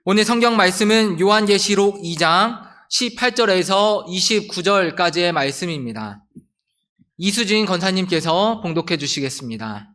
오늘 성경 말씀은 요한계시록 2장 18절에서 29절까지의 말씀입니다. 이수진 권사님께서 봉독해 주시겠습니다.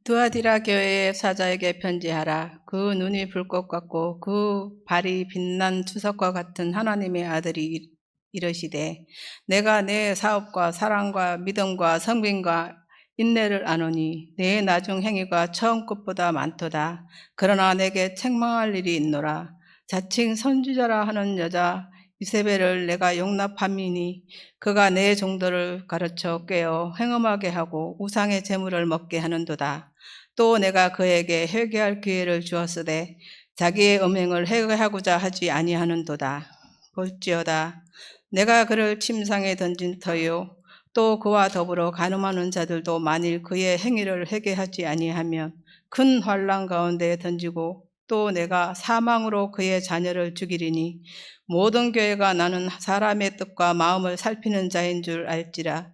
두아디라 교회의 사자에게 편지하라. 그 눈이 불꽃 같고 그 발이 빛난 주석과 같은 하나님의 아들이 이르시되, 내가 내 사업과 사랑과 믿음과 성빈과 인내를 아노니 내 나중 행위가 처음 것보다 많도다. 그러나 내게 책망할 일이 있노라. 자칭 선지자라 하는 여자 이세벨을 내가 용납함이니 그가 내 종들을 가르쳐 꿰어 행음하게 하고 우상의 제물을 먹게 하는도다. 또 내가 그에게 회개할 기회를 주었으되 자기의 음행을 회개하고자 하지 아니하는도다. 볼지어다, 내가 그를 침상에 던진 터요, 또 그와 더불어 간음하는 자들도 만일 그의 행위를 회개하지 아니하면 큰 환난 가운데에 던지고, 또 내가 사망으로 그의 자녀를 죽이리니 모든 교회가 나는 사람의 뜻과 마음을 살피는 자인 줄 알지라.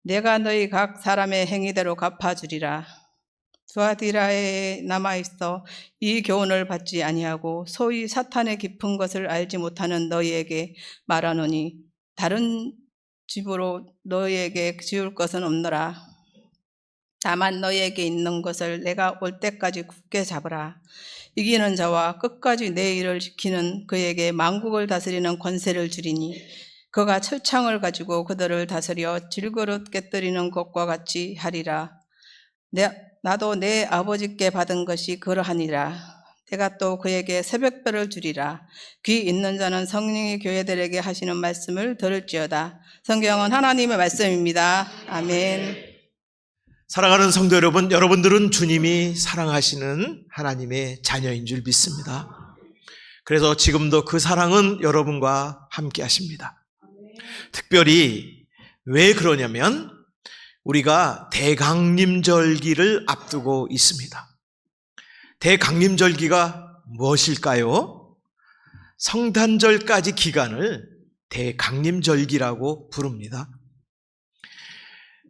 내가 너희 각 사람의 행위대로 갚아주리라. 두아디라에 남아있어 이 교훈을 받지 아니하고 소위 사탄의 깊은 것을 알지 못하는 너희에게 말하노니 다른 집으로 너희에게 지울 것은 없노라. 다만 너희에게 있는 것을 내가 올 때까지 굳게 잡으라. 이기는 자와 끝까지 내 일을 지키는 그에게 만국을 다스리는 권세를 주리니 그가 철창을 가지고 그들을 다스려 질그릇 깨뜨리는 것과 같이 하리라. 나도 내 아버지께 받은 것이 그러하니라. 내가 또 그에게 새벽별을 주리라. 귀 있는 자는 성령이 교회들에게 하시는 말씀을 들을지어다. 성경은 하나님의 말씀입니다. 아멘. 사랑하는 성도 여러분, 여러분들은 주님이 사랑하시는 하나님의 자녀인 줄 믿습니다. 그래서 지금도 그 사랑은 여러분과 함께 하십니다. 특별히 왜 그러냐면 우리가 대강림절기를 앞두고 있습니다. 대강림절기가 무엇일까요? 성탄절까지 기간을 대강림절기라고 부릅니다.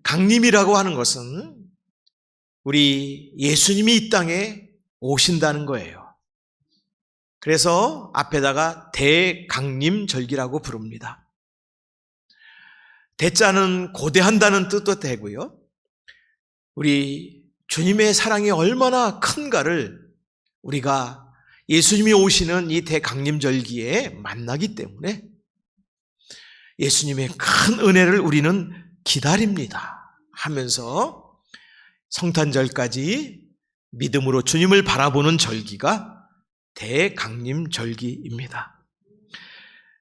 강림이라고 하는 것은 우리 예수님이 이 땅에 오신다는 거예요. 그래서 앞에다가 대강림절기라고 부릅니다. 대자는 고대한다는 뜻도 되고요, 우리 주님의 사랑이 얼마나 큰가를 우리가 예수님이 오시는 이 대강림절기에 만나기 때문에 예수님의 큰 은혜를 우리는 기다립니다 하면서 성탄절까지 믿음으로 주님을 바라보는 절기가 대강림절기입니다.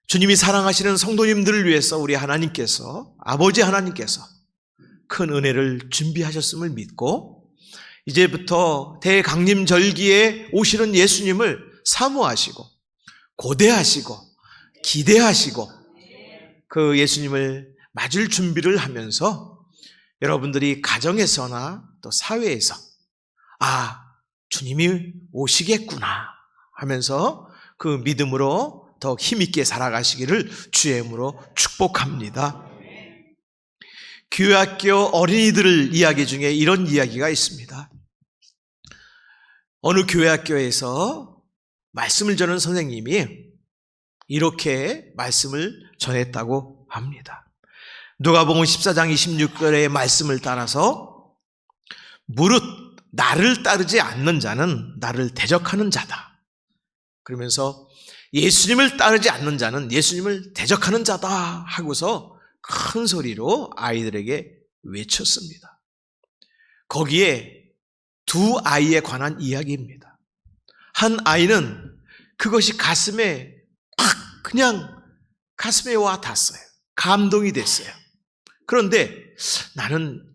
주님이 사랑하시는 성도님들을 위해서 우리 하나님께서, 아버지 하나님께서 큰 은혜를 준비하셨음을 믿고 이제부터 대강림절기에 오시는 예수님을 사모하시고 고대하시고 기대하시고 그 예수님을 맞을 준비를 하면서 여러분들이 가정에서나 또 사회에서 주님이 오시겠구나 하면서 그 믿음으로 더 힘있게 살아가시기를 주의 이름으로 축복합니다. 교회학교 어린이들 이야기 중에 이런 이야기가 있습니다. 어느 교회학교에서 말씀을 전하는 선생님이 이렇게 말씀을 전했다고 합니다. 누가복음 14장 26절의 말씀을 따라서 무릇 나를 따르지 않는 자는 나를 대적하는 자다. 그러면서 예수님을 따르지 않는 자는 예수님을 대적하는 자다 하고서 큰 소리로 아이들에게 외쳤습니다. 거기에 두 아이에 관한 이야기입니다. 한 아이는 그것이 가슴에 그냥 가슴에 와 닿았어요. 감동이 됐어요. 그런데 나는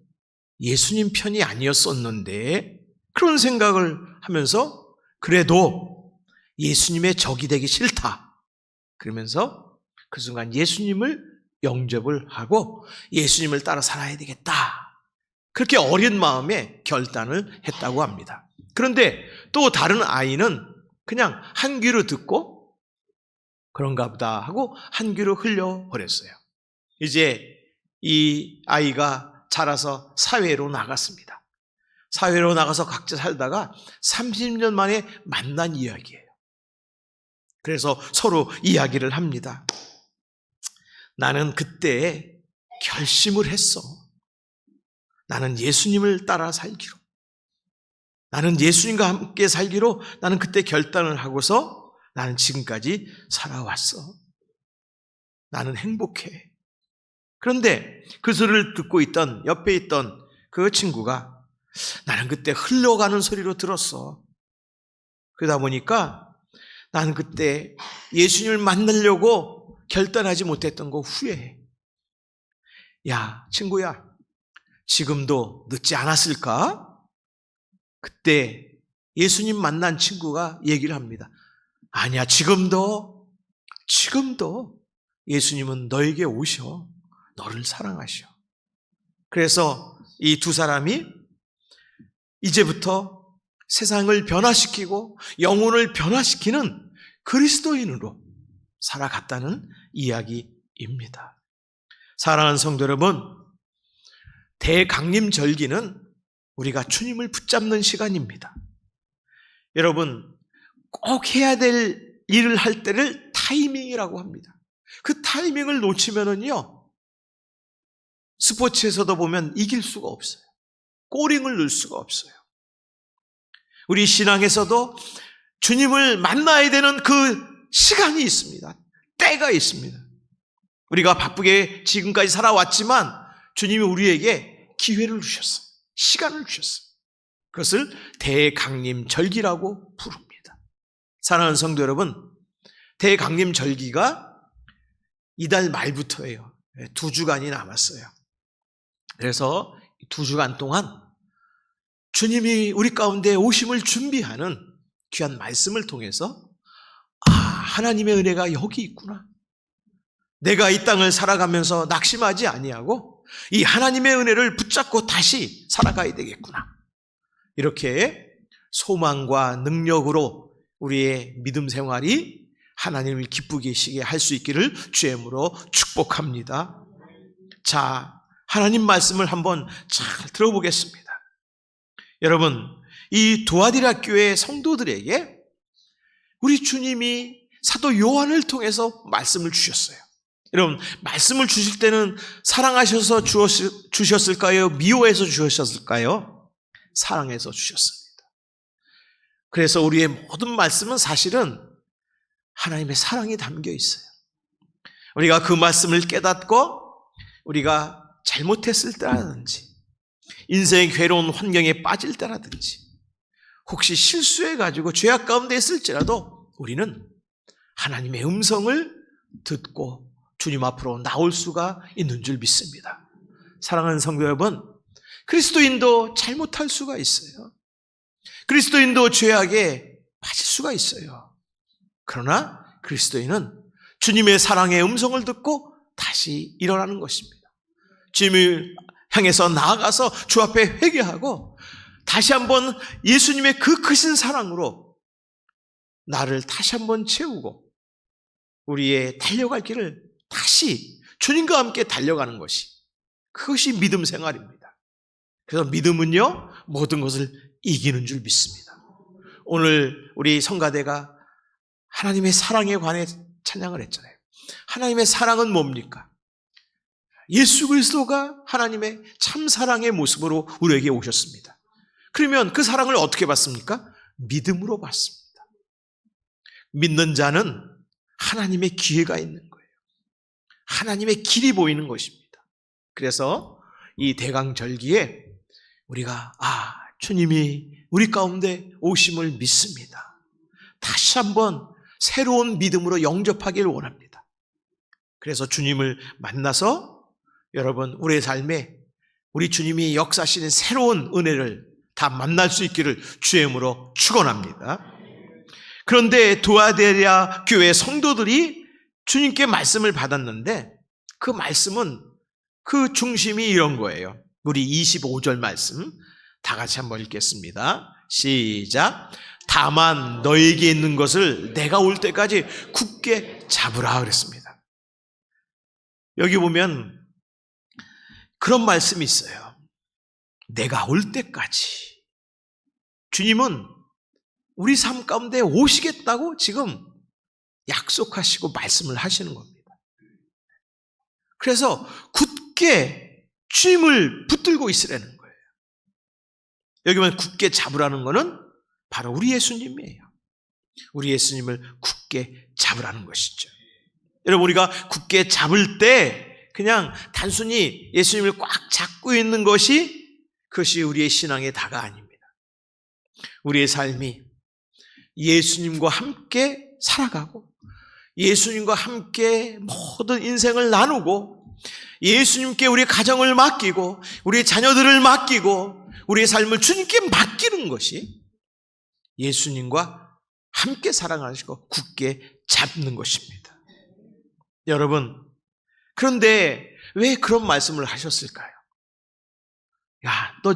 예수님 편이 아니었었는데 그런 생각을 하면서 그래도 예수님의 적이 되기 싫다. 그러면서 그 순간 예수님을 영접을 하고 예수님을 따라 살아야 되겠다. 그렇게 어린 마음에 결단을 했다고 합니다. 그런데 또 다른 아이는 그냥 한 귀로 듣고 그런가 보다 하고 한 귀로 흘려버렸어요. 이제 이 아이가 자라서 사회로 나갔습니다. 사회로 나가서 각자 살다가 30년 만에 만난 이야기예요. 그래서 서로 이야기를 합니다. 나는 그때 결심을 했어. 나는 예수님을 따라 살기로. 나는 예수님과 함께 살기로 나는 그때 결단을 하고서 나는 지금까지 살아왔어. 나는 행복해. 그런데 그 소리를 듣고 있던 옆에 있던 그 친구가 나는 그때 흘러가는 소리로 들었어. 그러다 보니까 나는 그때 예수님을 만나려고 결단하지 못했던 거 후회해. 야, 친구야, 지금도 늦지 않았을까? 그때 예수님 만난 친구가 얘기를 합니다. 아니야, 지금도 예수님은 너에게 오셔. 너를 사랑하셔. 그래서 이 두 사람이 이제부터 세상을 변화시키고 영혼을 변화시키는 그리스도인으로 살아갔다는 이야기입니다. 사랑하는 성도 여러분, 대강림절기는 우리가 주님을 붙잡는 시간입니다. 여러분, 꼭 해야 될 일을 할 때를 타이밍이라고 합니다. 그 타이밍을 놓치면은요, 스포츠에서도 보면 이길 수가 없어요. 꼬링을 넣을 수가 없어요. 우리 신앙에서도 주님을 만나야 되는 그 시간이 있습니다. 때가 있습니다. 우리가 바쁘게 지금까지 살아왔지만 주님이 우리에게 기회를 주셨어요. 시간을 주셨어요. 그것을 대강림절기라고 부릅니다. 사랑하는 성도 여러분, 대강림절기가 이달 말부터예요. 2주간이 남았어요. 그래서 2주간 동안 주님이 우리 가운데 오심을 준비하는 귀한 말씀을 통해서 하나님의 은혜가 여기 있구나. 내가 이 땅을 살아가면서 낙심하지 아니하고 이 하나님의 은혜를 붙잡고 다시 살아가야 되겠구나. 이렇게 소망과 능력으로 우리의 믿음 생활이 하나님을 기쁘게 하시게 할 수 있기를 주의 이름으로 축복합니다. 자, 하나님 말씀을 한번 잘 들어보겠습니다. 여러분, 이 두아디라 교회 성도들에게 우리 주님이 사도 요한을 통해서 말씀을 주셨어요. 여러분, 말씀을 주실 때는 사랑하셔서 주셨을까요? 미워해서 주셨을까요? 사랑해서 주셨습니다. 그래서 우리의 모든 말씀은 사실은 하나님의 사랑이 담겨 있어요. 우리가 그 말씀을 깨닫고 우리가 잘못했을 때라든지 인생의 괴로운 환경에 빠질 때라든지 혹시 실수해가지고 죄악 가운데 있을지라도 우리는 하나님의 음성을 듣고 주님 앞으로 나올 수가 있는 줄 믿습니다. 사랑하는 성도 여러분, 그리스도인도 잘못할 수가 있어요. 그리스도인도 죄악에 빠질 수가 있어요. 그러나 그리스도인은 주님의 사랑의 음성을 듣고 다시 일어나는 것입니다. 주님을 향해서 나아가서 주 앞에 회개하고 다시 한번 예수님의 그 크신 사랑으로 나를 다시 한번 채우고 우리의 달려갈 길을 다시 주님과 함께 달려가는 것이, 그것이 믿음 생활입니다. 그래서 믿음은요, 모든 것을 이기는 줄 믿습니다. 오늘 우리 성가대가 하나님의 사랑에 관해 찬양을 했잖아요. 하나님의 사랑은 뭡니까? 예수 그리스도가 하나님의 참 사랑의 모습으로 우리에게 오셨습니다. 그러면 그 사랑을 어떻게 받습니까? 믿음으로 받습니다. 믿는 자는 하나님의 기회가 있는 거예요. 하나님의 길이 보이는 것입니다. 그래서 이 대강절기에 우리가 주님이 우리 가운데 오심을 믿습니다. 다시 한번 새로운 믿음으로 영접하기를 원합니다. 그래서 주님을 만나서 여러분, 우리의 삶에 우리 주님이 역사하시는 새로운 은혜를 다 만날 수 있기를 주의 이름으로 축원합니다. 그런데 두아디라 교회 성도들이 주님께 말씀을 받았는데 그 말씀은 그 중심이 이런 거예요. 우리 25절 말씀 다 같이 한번 읽겠습니다. 시작. 다만 너에게 있는 것을 내가 올 때까지 굳게 잡으라 그랬습니다. 여기 보면 그런 말씀이 있어요. 내가 올 때까지. 주님은 우리 삶 가운데 오시겠다고 지금 약속하시고 말씀을 하시는 겁니다. 그래서 굳게 주님을 붙들고 있으라는 거예요. 여기 보면 굳게 잡으라는 것은 바로 우리 예수님이에요. 우리 예수님을 굳게 잡으라는 것이죠. 여러분, 우리가 굳게 잡을 때 그냥 단순히 예수님을 꽉 잡고 있는 그것이 우리의 신앙의 다가 아닙니다. 우리의 삶이 예수님과 함께 살아가고 예수님과 함께 모든 인생을 나누고 예수님께 우리의 가정을 맡기고 우리의 자녀들을 맡기고 우리의 삶을 주님께 맡기는 것이 예수님과 함께 사랑하시고 굳게 잡는 것입니다. 여러분, 그런데 왜 그런 말씀을 하셨을까요? 야, 너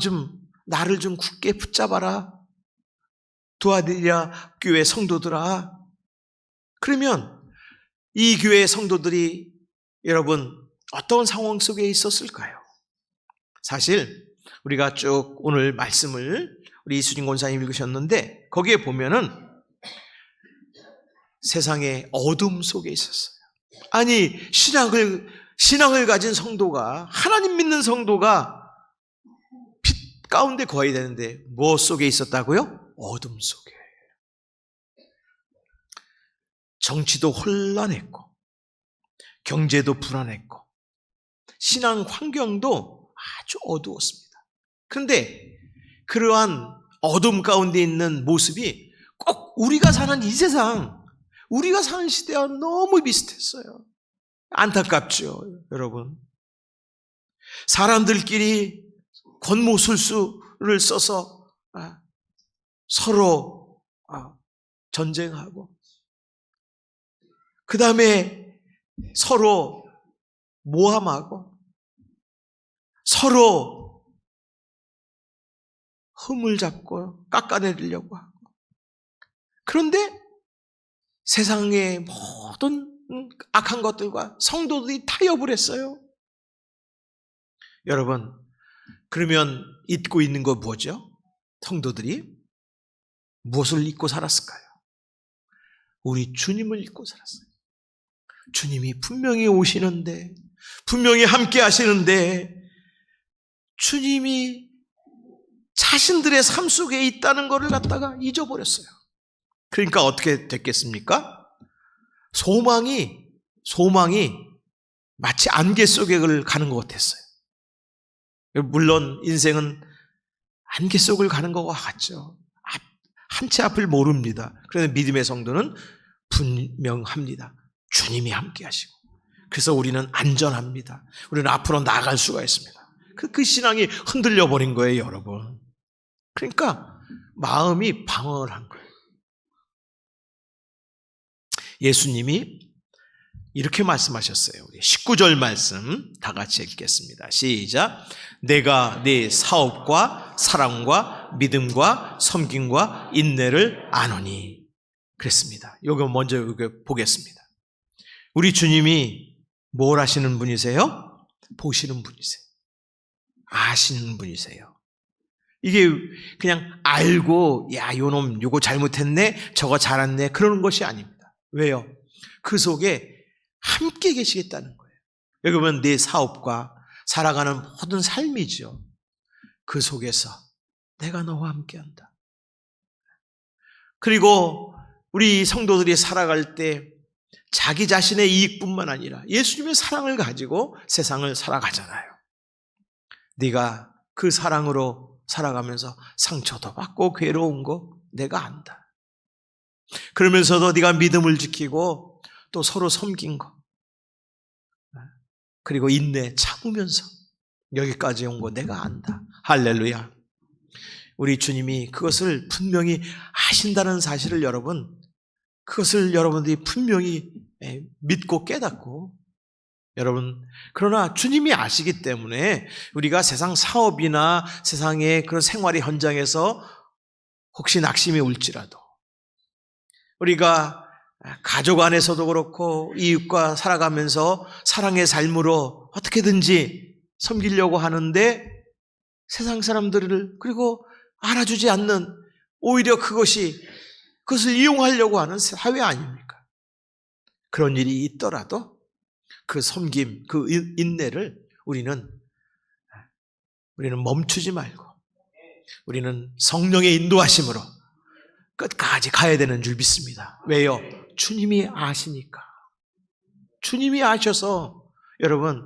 나를 좀 굳게 붙잡아라. 두아디라 교회 성도들아. 그러면 이 교회 성도들이 여러분 어떤 상황 속에 있었을까요? 사실 우리가 쭉 오늘 말씀을 우리 이수진 권사님 읽으셨는데 거기에 보면은 세상의 어둠 속에 있었어요. 아니, 신앙을 가진 성도가, 하나님 믿는 성도가 빛 가운데 거해야 되는데 무엇 속에 있었다고요? 어둠 속에. 정치도 혼란했고 경제도 불안했고 신앙 환경도 아주 어두웠습니다. 그런데 그러한 어둠 가운데 있는 모습이 꼭 우리가 사는 이 세상, 우리가 사는 시대와 너무 비슷했어요. 안타깝죠, 여러분. 사람들끼리 권모술수를 써서 서로 전쟁하고 그 다음에 서로 모함하고 서로 흠을 잡고 깎아내리려고 하고 그런데 세상의 모든 악한 것들과 성도들이 타협을 했어요. 여러분, 그러면 잊고 있는 거 뭐죠? 성도들이 무엇을 잊고 살았을까요? 우리 주님을 잊고 살았어요. 주님이 분명히 오시는데, 분명히 함께 하시는데 주님이 자신들의 삶 속에 있다는 것을 갖다가 잊어버렸어요. 그러니까 어떻게 됐겠습니까? 소망이 마치 안개 속에 가는 것 같았어요. 물론 인생은 안개 속을 가는 것과 같죠. 한 치 앞을 모릅니다. 그런데 믿음의 성도는 분명합니다. 주님이 함께 하시고 그래서 우리는 안전합니다. 우리는 앞으로 나아갈 수가 있습니다. 그 신앙이 흔들려 버린 거예요, 여러분. 그러니까 마음이 방황을 한 거예요. 예수님이 이렇게 말씀하셨어요. 우리 19절 말씀 다 같이 읽겠습니다. 시작. 내가 네 사업과 사랑과 믿음과 섬김과 인내를 아노니. 그랬습니다. 요거 먼저 보겠습니다. 우리 주님이 뭘 하시는 분이세요? 보시는 분이세요. 아시는 분이세요. 이게 그냥 알고 야, 요놈 요거 잘못했네, 저거 잘했네 그러는 것이 아닙니다. 왜요? 그 속에 함께 계시겠다는 거예요. 여기 보면 내 사업과 살아가는 모든 삶이죠. 그 속에서 내가 너와 함께한다. 그리고 우리 성도들이 살아갈 때 자기 자신의 이익뿐만 아니라 예수님의 사랑을 가지고 세상을 살아가잖아요. 네가 그 사랑으로 살아가면서 상처도 받고 괴로운 거 내가 안다. 그러면서도 네가 믿음을 지키고 또 서로 섬긴 거 그리고 인내 참으면서 여기까지 온 거 내가 안다. 할렐루야. 우리 주님이 그것을 분명히 하신다는 사실을 그것을 여러분들이 분명히 믿고 깨닫고 여러분, 그러나 주님이 아시기 때문에 우리가 세상 사업이나 세상의 그런 생활의 현장에서 혹시 낙심이 올지라도 우리가 가족 안에서도 그렇고 이웃과 살아가면서 사랑의 삶으로 어떻게든지 섬기려고 하는데 세상 사람들을 그리고 알아주지 않는 오히려 그것을 이용하려고 하는 사회 아닙니까? 그런 일이 있더라도 그 섬김, 그 인내를 우리는 멈추지 말고 우리는 성령의 인도하심으로 끝까지 가야 되는 줄 믿습니다. 왜요? 주님이 아시니까. 주님이 아셔서 여러분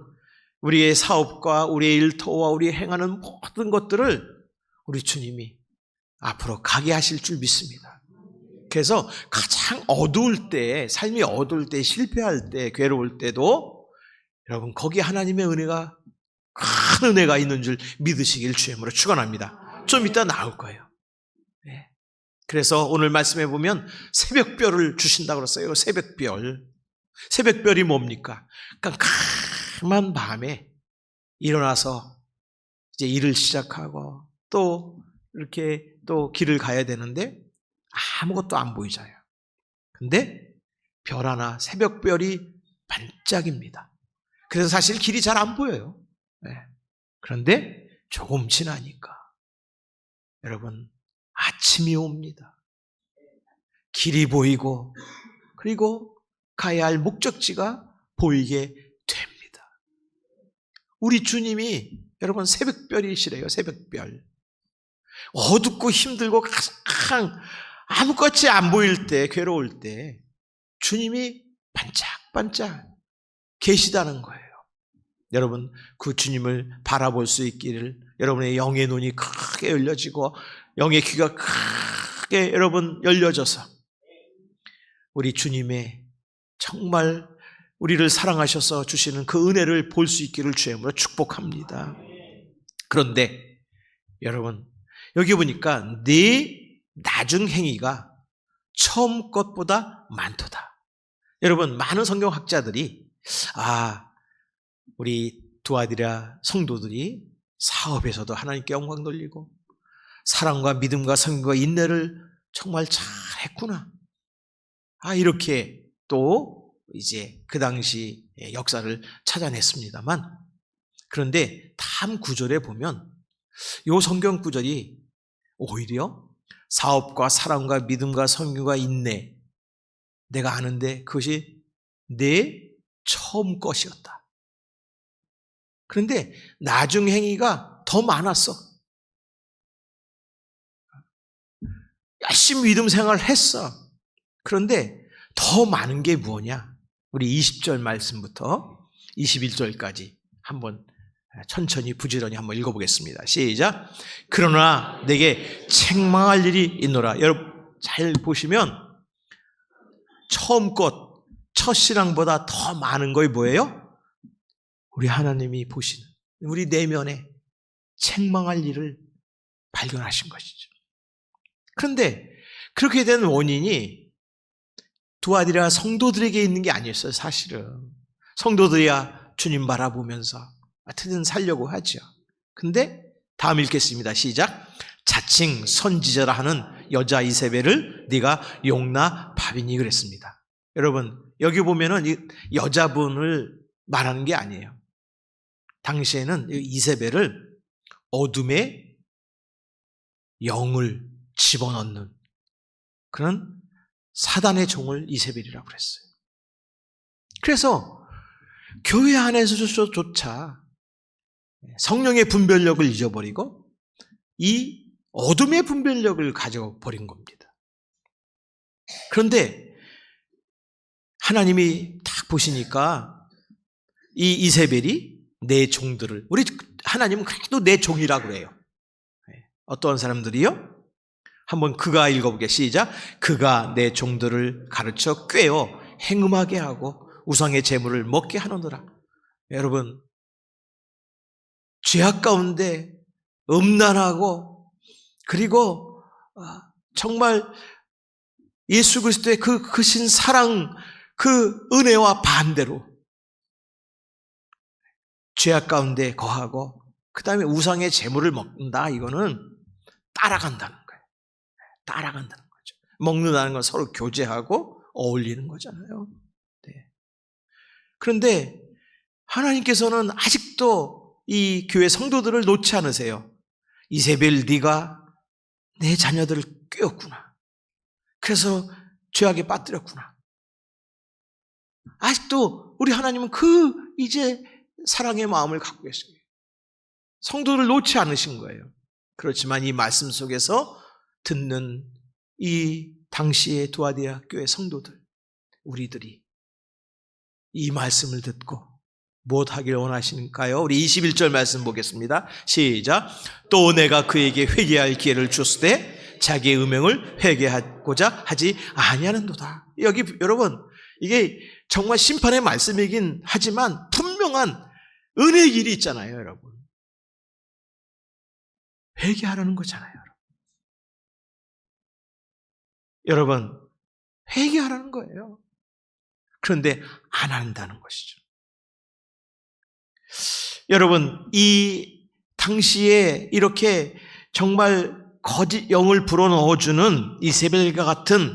우리의 사업과 우리의 일터와 우리 행하는 모든 것들을 우리 주님이 앞으로 가게 하실 줄 믿습니다. 그래서 가장 어두울 때, 삶이 어두울 때, 실패할 때, 괴로울 때도 여러분 거기에 하나님의 은혜가 큰 은혜가 있는 줄 믿으시길 주님으로 축원합니다. 좀 이따 나올 거예요. 네. 그래서 오늘 말씀해 보면 새벽별을 주신다고 그랬어요. 새벽별. 새벽별이 뭡니까? 깜깜한 밤에 일어나서 이제 일을 시작하고 또 이렇게 또 길을 가야 되는데 아무것도 안 보이잖아요. 근데 별 하나, 새벽별이 반짝입니다. 그래서 사실 길이 잘 안 보여요. 네. 그런데 조금 지나니까 여러분 아침이 옵니다. 길이 보이고 그리고 가야 할 목적지가 보이게 됩니다. 우리 주님이 여러분 새벽별이시래요. 새벽별. 어둡고 힘들고 가장 아무것이 안 보일 때, 괴로울 때 주님이 반짝반짝 계시다는 거예요. 여러분 그 주님을 바라볼 수 있기를 여러분의 영의 눈이 크게 열려지고 영의 귀가 크게 여러분 열려져서 우리 주님의 정말 우리를 사랑하셔서 주시는 그 은혜를 볼 수 있기를 주님으로 축복합니다. 그런데 여러분 여기 보니까 네 나중 행위가 처음 것보다 많도다. 여러분 많은 성경학자들이 우리 두아디라 성도들이 사업에서도 하나님께 영광 돌리고 사랑과 믿음과 성경과 인내를 정말 잘했구나. 이렇게 또 이제 그 당시 역사를 찾아냈습니다만 그런데 다음 구절에 보면 이 성경 구절이 오히려 사업과 사랑과 믿음과 성경과 인내 내가 아는데 그것이 내 처음 것이었다. 그런데 나중 행위가 더 많았어. 열심히 믿음 생활을 했어. 그런데 더 많은 게 뭐냐? 우리 20절 말씀부터 21절까지 한번 천천히 부지런히 한번 읽어보겠습니다. 시작. 그러나 내게 책망할 일이 있노라. 여러분 잘 보시면 처음 것, 첫신앙보다 더 많은 거이 뭐예요? 우리 하나님이 보시는 우리 내면에 책망할 일을 발견하신 것이죠. 그런데 그렇게 된 원인이 두아디라 성도들에게 있는 게 아니었어요. 사실은 성도들이야 주님 바라보면서 어떻게든 살려고 하죠. 근데 다음 읽겠습니다. 시작. 자칭 선지자라 하는 여자 이세벨을 네가 용납하비니 그랬습니다. 여러분 여기 보면은 이 여자분을 말하는 게 아니에요. 당시에는 이세벨을 어둠에 영을 집어넣는 그런 사단의 종을 이세벨이라고 그랬어요. 그래서 교회 안에서조차 성령의 분별력을 잊어버리고 이 어둠의 분별력을 가져버린 겁니다. 그런데 하나님이 딱 보시니까 이 이세벨이 내 종들을 우리 하나님은 그래도 내 종이라고 그래요. 어떤 사람들이요? 한번 그가 읽어보게. 시작. 그가 내 종들을 가르쳐 꿰어 행음하게 하고 우상의 재물을 먹게 하노더라. 여러분 죄악 가운데 음란하고 그리고 정말 예수 그리스도의 그 크신 사랑 그 은혜와 반대로 죄악 가운데 거하고 그 다음에 우상의 재물을 먹는다. 이거는 따라간다는 거예요. 따라간다는 거죠. 먹는다는 건 서로 교제하고 어울리는 거잖아요. 네. 그런데 하나님께서는 아직도 이 교회 성도들을 놓지 않으세요. 이세벨 네가 내 자녀들을 꿰었구나. 그래서 죄악에 빠뜨렸구나. 아직도 우리 하나님은 이제 사랑의 마음을 갖고 계십니다. 성도를 놓지 않으신 거예요. 그렇지만 이 말씀 속에서 듣는 이 당시의 두아디라 교회 성도들, 우리들이 이 말씀을 듣고 무엇하길 원하시는가요? 우리 21절 말씀 보겠습니다. 시작. 또 내가 그에게 회개할 기회를 줬을 때 자기의 음행을 회개하고자 하지 아니하는도다. 여기 여러분, 이게 정말 심판의 말씀이긴 하지만 분명한 은혜의 길이 있잖아요, 여러분. 회개하라는 거잖아요. 여러분, 회개하라는 거예요. 그런데 안 한다는 것이죠. 여러분, 이 당시에 이렇게 정말 거짓 영을 불어넣어주는 이세벨과 같은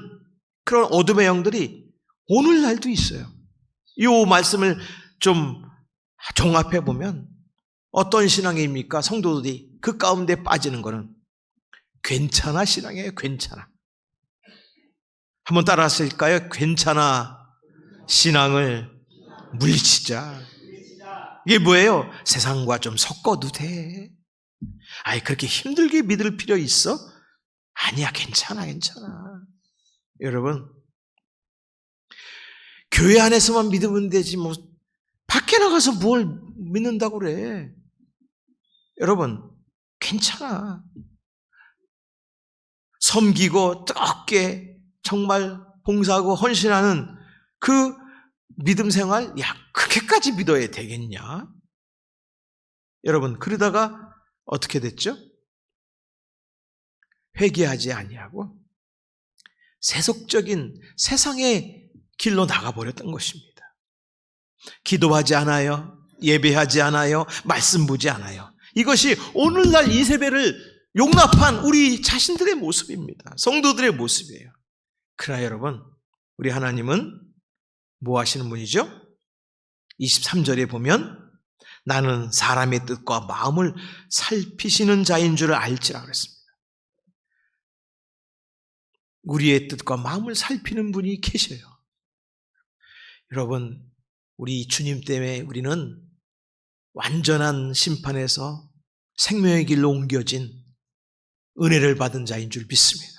그런 어둠의 영들이 오늘날도 있어요. 이 말씀을 좀 종합해 보면 어떤 신앙입니까? 성도들이 그 가운데 빠지는 거는 괜찮아 신앙이에요. 괜찮아. 한번 따라 하실까요? 괜찮아 신앙을 물리치자. 이게 뭐예요? 세상과 좀 섞어도 돼. 아이, 그렇게 힘들게 믿을 필요 있어? 아니야, 괜찮아. 여러분, 교회 안에서만 믿으면 되지 뭐 밖에 나가서 뭘 믿는다고 그래. 여러분, 괜찮아. 섬기고 뜨겁게 정말 봉사하고 헌신하는 그 믿음 생활, 그렇게까지 믿어야 되겠냐? 여러분, 그러다가 어떻게 됐죠? 회개하지 아니하고 세속적인 세상의 길로 나가버렸던 것입니다. 기도하지 않아요. 예배하지 않아요. 말씀 보지 않아요. 이것이 오늘날 이세벨을 용납한 우리 자신들의 모습입니다. 성도들의 모습이에요. 그러나 여러분, 우리 하나님은 뭐 하시는 분이죠? 23절에 보면 나는 사람의 뜻과 마음을 살피시는 자인 줄 알지라 그랬습니다. 우리의 뜻과 마음을 살피는 분이 계셔요. 여러분, 우리 주님 때문에 우리는 완전한 심판에서 생명의 길로 옮겨진 은혜를 받은 자인 줄 믿습니다.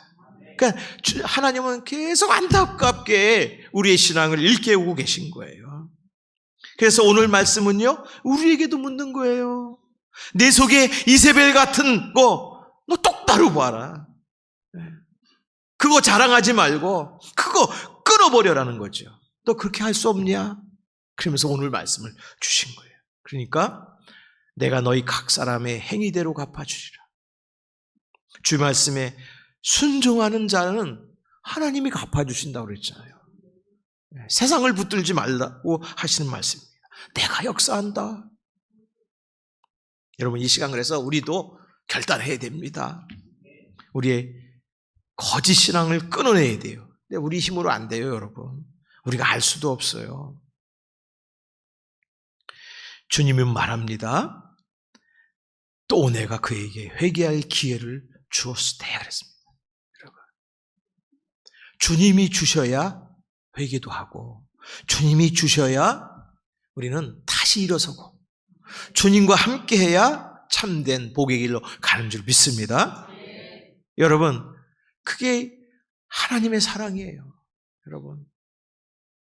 그러니까 하나님은 계속 안타깝게 우리의 신앙을 일깨우고 계신 거예요. 그래서 오늘 말씀은요, 우리에게도 묻는 거예요. 내 속에 이세벨 같은 거 너 똑바로 봐라. 그거 자랑하지 말고 그거 끊어버려라는 거죠. 너 그렇게 할 수 없냐? 그러면서 오늘 말씀을 주신 거예요. 그러니까 내가 너희 각 사람의 행위대로 갚아주리라. 주 말씀에 순종하는 자는 하나님이 갚아주신다고 그랬잖아요. 세상을 붙들지 말라고 하시는 말씀입니다. 내가 역사한다. 여러분, 이 시간 그래서 우리도 결단해야 됩니다. 우리의 거짓 신앙을 끊어내야 돼요. 근데 우리 힘으로 안 돼요, 여러분. 우리가 알 수도 없어요. 주님은 말합니다. 또 내가 그에게 회개할 기회를 주었을 때 그랬습니다. 여러분, 주님이 주셔야 회개도 하고, 주님이 주셔야 우리는 다시 일어서고, 주님과 함께해야 참된 복의 길로 가는 줄 믿습니다. 여러분, 그게 하나님의 사랑이에요. 여러분,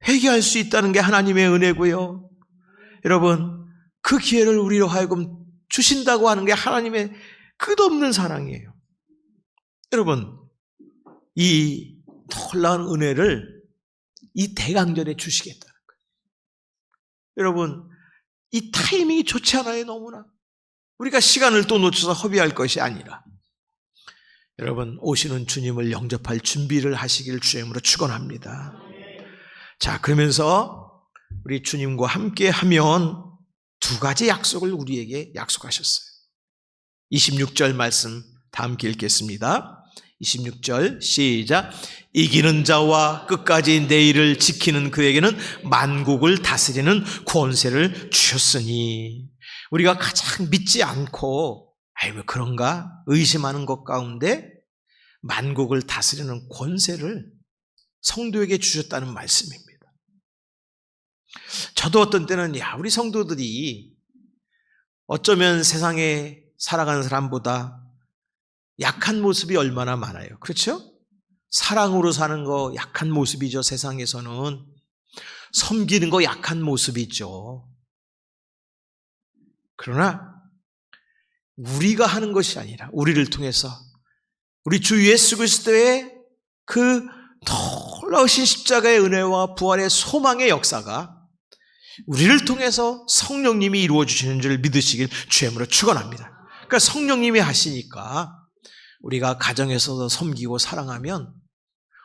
회개할 수 있다는 게 하나님의 은혜고요. 여러분, 그 기회를 우리로 하여금 주신다고 하는 게 하나님의 끝없는 사랑이에요. 여러분, 이 놀라운 은혜를 이 대강절에 주시겠다는 거예요. 여러분, 이 타이밍이 좋지 않아요, 너무나? 우리가 시간을 또 놓쳐서 허비할 것이 아니라, 여러분, 오시는 주님을 영접할 준비를 하시길 주님으로 축원합니다. 자, 그러면서 우리 주님과 함께 하면 두 가지 약속을 우리에게 약속하셨어요. 26절 말씀 다 함께 읽겠습니다. 26절 시작. 이기는 자와 끝까지 내 일을 지키는 그에게는 만국을 다스리는 권세를 주셨으니. 우리가 가장 믿지 않고 뭐 그런가 의심하는 것 가운데 만국을 다스리는 권세를 성도에게 주셨다는 말씀입니다. 저도 어떤 때는 우리 성도들이 어쩌면 세상에 살아가는 사람보다 약한 모습이 얼마나 많아요. 그렇죠? 사랑으로 사는 거 약한 모습이죠. 세상에서는 섬기는 거 약한 모습이죠. 그러나 우리가 하는 것이 아니라 우리를 통해서 우리 주 예수 그리스도의 그 놀라우신 십자가의 은혜와 부활의 소망의 역사가 우리를 통해서 성령님이 이루어 주시는 줄 믿으시길 주님으로 축원합니다. 그러니까 성령님이 하시니까 우리가 가정에서도 섬기고 사랑하면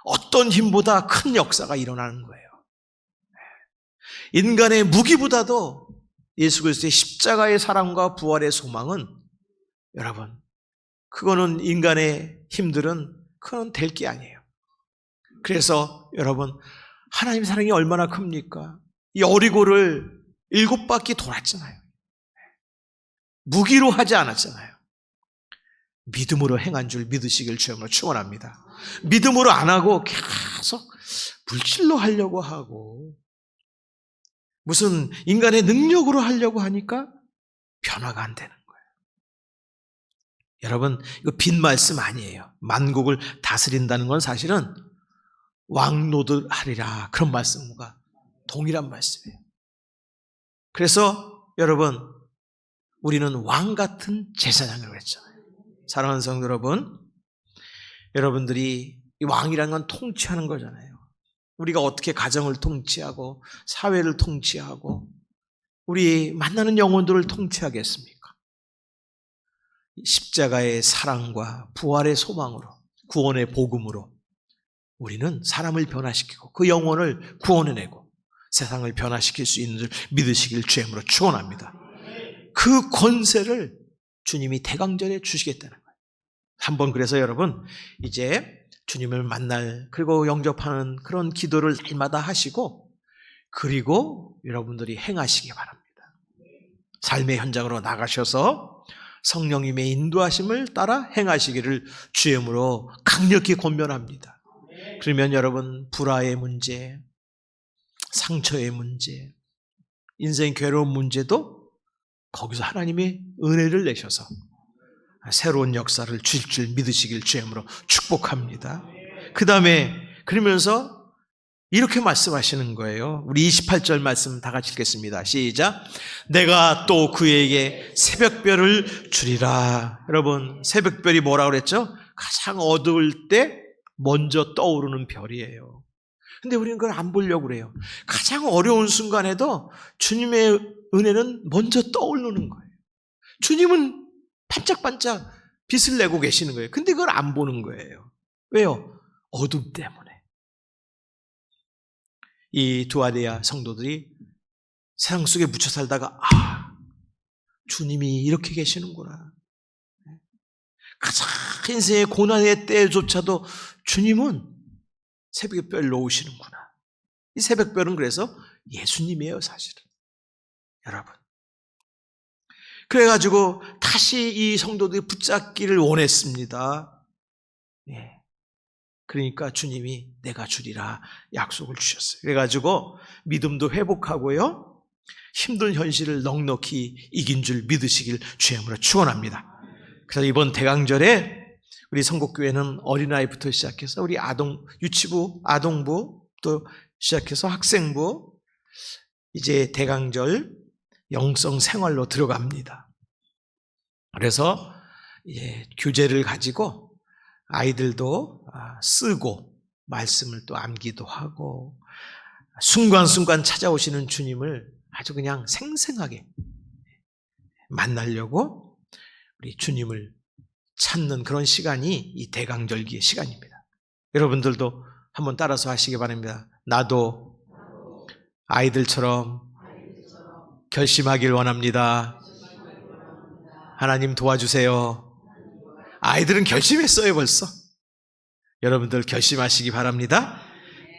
어떤 힘보다 큰 역사가 일어나는 거예요. 인간의 무기보다도 예수 그리스도의 십자가의 사랑과 부활의 소망은 여러분, 그거는 인간의 힘들은 그건 될 게 아니에요. 그래서 여러분, 하나님 사랑이 얼마나 큽니까? 이 어리고를 7바퀴 돌았잖아요. 무기로 하지 않았잖아요. 믿음으로 행한 줄 믿으시길 주님으로 축원합니다. 믿음으로 안 하고 계속 물질로 하려고 하고 무슨 인간의 능력으로 하려고 하니까 변화가 안 되는 거예요. 여러분, 이거 빈 말씀 아니에요. 만국을 다스린다는 건 사실은 왕노릇하리라, 그런 말씀과 동일한 말씀이에요. 그래서 여러분, 우리는 왕 같은 제사장이라고 했잖아요. 사랑하는 성도 여러분, 여러분들이 이 왕이라는 건 통치하는 거잖아요. 우리가 어떻게 가정을 통치하고 사회를 통치하고 우리 만나는 영혼들을 통치하겠습니까? 십자가의 사랑과 부활의 소망으로, 구원의 복음으로 우리는 사람을 변화시키고 그 영혼을 구원해내고 세상을 변화시킬 수 있는 줄 믿으시길 주님으로 축원합니다. 그 권세를 주님이 대강절에 주시겠다는 거예요. 한번 그래서 여러분, 이제 주님을 만날 그리고 영접하는 그런 기도를 날마다 하시고 그리고 여러분들이 행하시기 바랍니다. 삶의 현장으로 나가셔서 성령님의 인도하심을 따라 행하시기를 주님으로 강력히 권면합니다. 그러면 여러분, 불화의 문제, 상처의 문제, 인생 괴로운 문제도 거기서 하나님이 은혜를 내셔서 새로운 역사를 주실 줄 믿으시길 주님으로 축복합니다. 그 다음에 그러면서 이렇게 말씀하시는 거예요. 우리 28절 말씀 다 같이 읽겠습니다. 시작. 내가 또 그에게 새벽별을 주리라. 여러분, 새벽별이 뭐라고 그랬죠? 가장 어두울 때 먼저 떠오르는 별이에요. 근데 우리는 그걸 안 보려고 그래요. 가장 어려운 순간에도 주님의 은혜는 먼저 떠오르는 거예요. 주님은 반짝반짝 빛을 내고 계시는 거예요. 근데 그걸 안 보는 거예요. 왜요? 어둠 때문에. 이 두아디아 성도들이 세상 속에 묻혀 살다가 주님이 이렇게 계시는구나. 가장 인생의 고난의 때조차도 주님은 새벽에 별 놓으시는구나. 이 새벽별은 그래서 예수님이에요, 사실은. 여러분. 그래가지고 다시 이 성도들이 붙잡기를 원했습니다. 예. 그러니까 주님이 내가 주리라 약속을 주셨어요. 그래가지고 믿음도 회복하고요, 힘든 현실을 넉넉히 이긴 줄 믿으시길 주님으로 축원합니다. 그래서 이번 대강절에 우리 성곡교회는 어린아이부터 시작해서 우리 유치부, 아동부 또 시작해서 학생부, 이제 대강절 영성 생활로 들어갑니다. 그래서 교재를 가지고 아이들도 쓰고 말씀을 또 암기도 하고 순간순간 찾아오시는 주님을 아주 그냥 생생하게 만나려고 우리 주님을 찾는 그런 시간이 이 대강절기의 시간입니다. 여러분들도 한번 따라서 하시기 바랍니다. 나도 아이들처럼 결심하길 원합니다. 하나님 도와주세요. 아이들은 결심했어요, 벌써. 여러분들 결심하시기 바랍니다.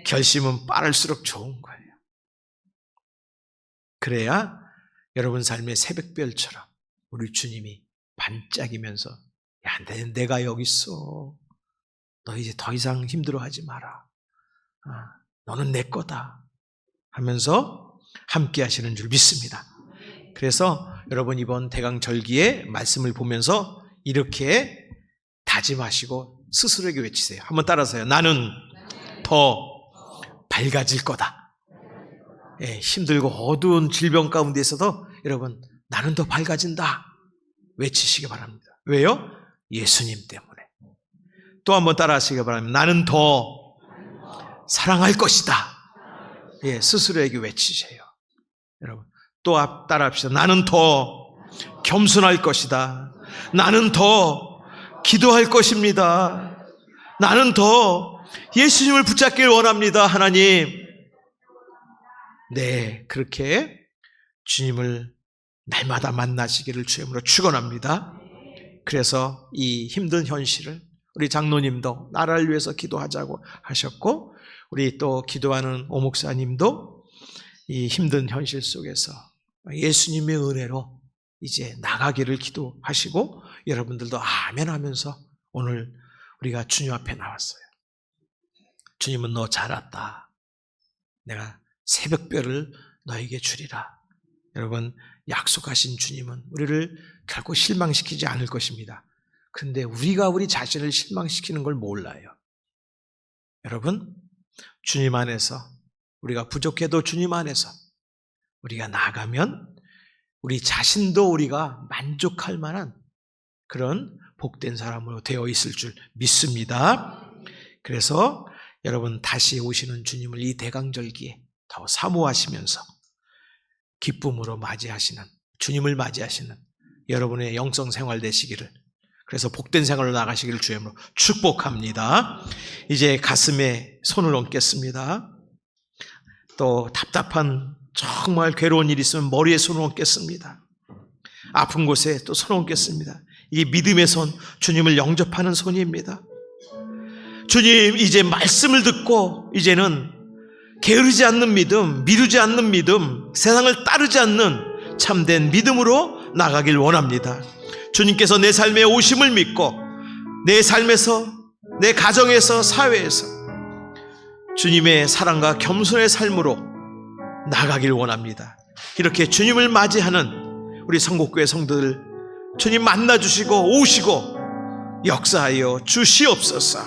결심은 빠를수록 좋은 거예요. 그래야 여러분 삶의 새벽별처럼 우리 주님이 반짝이면서 야, 내가 여기 있어. 너 이제 더 이상 힘들어하지 마라. 너는 내 거다 하면서 함께 하시는 줄 믿습니다. 그래서 여러분 이번 대강절기에 말씀을 보면서 이렇게 다짐하시고 스스로에게 외치세요. 한번 따라서요. 나는 더 밝아질 거다. 예, 힘들고 어두운 질병 가운데 있어도 여러분 나는 더 밝아진다 외치시기 바랍니다. 왜요? 예수님 때문에. 또 한번 따라하시기 바랍니다. 나는 더 사랑할 것이다. 예, 스스로에게 외치세요. 여러분 또 따라합시다. 나는 더 겸손할 것이다. 나는 더 기도할 것입니다. 나는 더 예수님을 붙잡길 원합니다. 하나님. 네, 그렇게 주님을 날마다 만나시기를 주님으로 축원합니다. 그래서 이 힘든 현실을 우리 장로님도 나라를 위해서 기도하자고 하셨고, 우리 또 기도하는 오 목사님도 이 힘든 현실 속에서 예수님의 은혜로 이제 나가기를 기도하시고, 여러분들도 아멘 하면서 오늘 우리가 주님 앞에 나왔어요. 주님은 너 잘 왔다. 내가 새벽별을 너에게 주리라. 여러분, 약속하신 주님은 우리를 결코 실망시키지 않을 것입니다. 그런데 우리가 우리 자신을 실망시키는 걸 몰라요. 여러분, 주님 안에서 우리가 부족해도 주님 안에서 우리가 나가면 우리 자신도 우리가 만족할 만한 그런 복된 사람으로 되어 있을 줄 믿습니다. 그래서 여러분 다시 오시는 주님을 이 대강절기에 더 사모하시면서 기쁨으로 맞이하시는, 주님을 맞이하시는 여러분의 영성 생활 되시기를, 그래서 복된 생활로 나가시기를 주님으로 축복합니다. 이제 가슴에 손을 얹겠습니다. 또 답답한 정말 괴로운 일이 있으면 머리에 손을 얹겠습니다. 아픈 곳에 또 손을 얹겠습니다. 이게 믿음의 손, 주님을 영접하는 손입니다. 주님, 이제 말씀을 듣고 이제는 게으르지 않는 믿음, 미루지 않는 믿음, 세상을 따르지 않는 참된 믿음으로 나가길 원합니다. 주님께서 내 삶에 오심을 믿고 내 삶에서, 내 가정에서, 사회에서 주님의 사랑과 겸손의 삶으로 나가길 원합니다. 이렇게 주님을 맞이하는 우리 성곡교회 성도들 주님 만나주시고 오시고 역사하여 주시옵소서.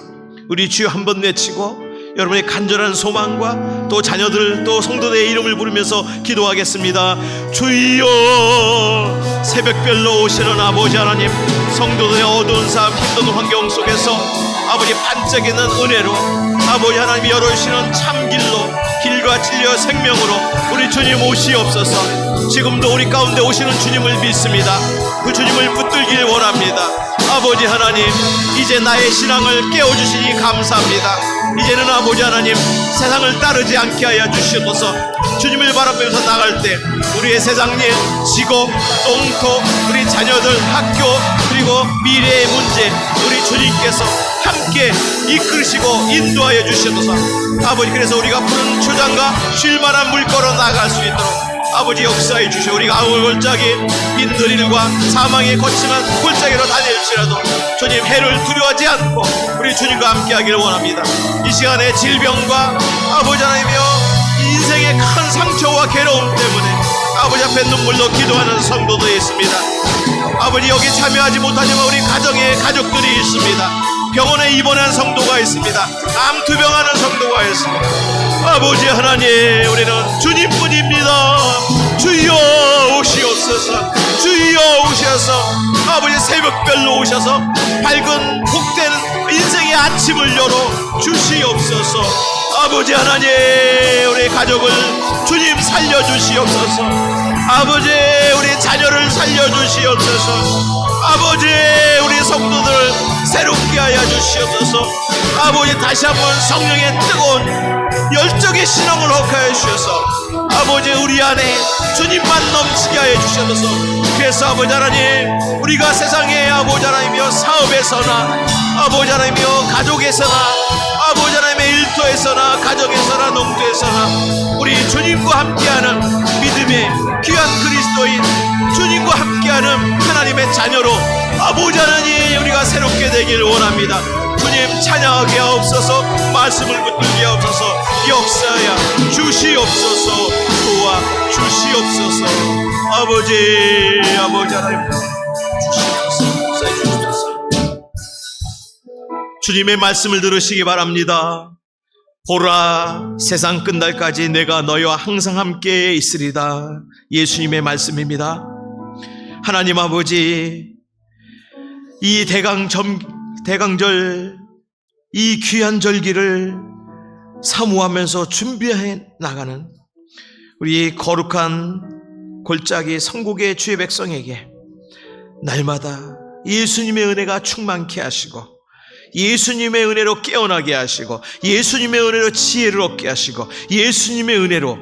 우리 주여 한번 외치고 여러분의 간절한 소망과 또 자녀들 또 성도들의 이름을 부르면서 기도하겠습니다. 주여, 새벽별로 오시는 아버지 하나님, 성도들의 어두운 삶, 힘든 환경 속에서 아버지 반짝이는 은혜로 아버지 하나님이 열어주시는 참길로, 길과 진리와 생명으로 우리 주님 오시옵소서. 지금도 우리 가운데 오시는 주님을 믿습니다. 그 주님을 붙들길 원합니다. 아버지 하나님, 이제 나의 신앙을 깨워주시니 감사합니다. 이제는 아버지 하나님, 세상을 따르지 않게 하여 주시옵소서. 주님을 바라보면서 나갈 때 우리의 세상일, 직업, 농토, 우리 자녀들, 학교, 그리고 미래의 문제 우리 주님께서 함께 이끌으시고 인도하여 주시옵소서. 아버지, 그래서 우리가 푸른 초장과 쉴만한 물걸어 나갈 수 있도록 아버지 역사해 주시오. 우리가 아무 골짜기, 힘든 일과 사망의 거침한 골짜기로 다닐지라도 주님 해를 두려워하지 않고 우리 주님과 함께하기를 원합니다. 이 시간에 질병과 아버지 하나님이여 인생의 큰 상처와 괴로움 때문에 아버지 앞에 눈물로 기도하는 성도도 있습니다. 아버지, 여기 참여하지 못하지만 우리 가정에 가족들이 있습니다. 병원에 입원한 성도가 있습니다. 암투병하는 성도가 있습니다. 아버지 하나님, 우리는 주님뿐입니다. 주여 오시옵소서. 주여 오셔서 아버지 새벽별로 오셔서 밝은 복된 인생의 아침을 열어 주시옵소서. 아버지 하나님, 우리 가족을 주님 살려주시옵소서. 아버지, 우리 자녀를 살려주시옵소서. 아버지, 우리 성도들 새롭게 하여 주시옵소서. 아버지, 다시 한번 성령의 뜨거운 열정의 신앙을 허락하여 주셔서 아버지, 우리 안에 주님만 넘치게 하여 주셔서, 그래서 아버지 하나님, 우리가 세상에 아버지 하나님이여 사업에서나 아버지 하나님이여 가족에서나 아버지 하나님의 일터에서나 가정에서나 농토에서나 우리 주님과 함께하는 믿음의 귀한 그리스도인, 주님과 함께하는 하나님의 자녀로 아버지 하나님 우리가 새롭게 되길 원합니다. 주님 찬양하게 하옵소서. 말씀을 붙들게 하옵소서. 역사하여 주시옵소서. 도와 주시옵소서. 아버지 하나님 주시옵소서. 역사해 주옵소서. 주님의 말씀을 들으시기 바랍니다. 보라, 세상 끝날까지 내가 너희와 항상 함께 있으리다. 예수님의 말씀입니다. 하나님 아버지, 이 대강절, 이 귀한 절기를 사모하면서 준비해 나가는 우리 거룩한 골짜기 성국의 주의 백성에게 날마다 예수님의 은혜가 충만케 하시고, 예수님의 은혜로 깨어나게 하시고, 예수님의 은혜로 지혜를 얻게 하시고, 예수님의 은혜로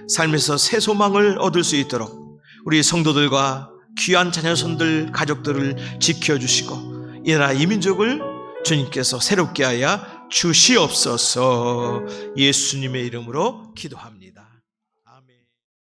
삶에서 새 소망을 얻을 수 있도록 우리 성도들과 귀한 자녀손들, 가족들을 지켜주시고 이 나라 이 민족을 주님께서 새롭게 하여 주시옵소서. 예수님의 이름으로 기도합니다. 아멘.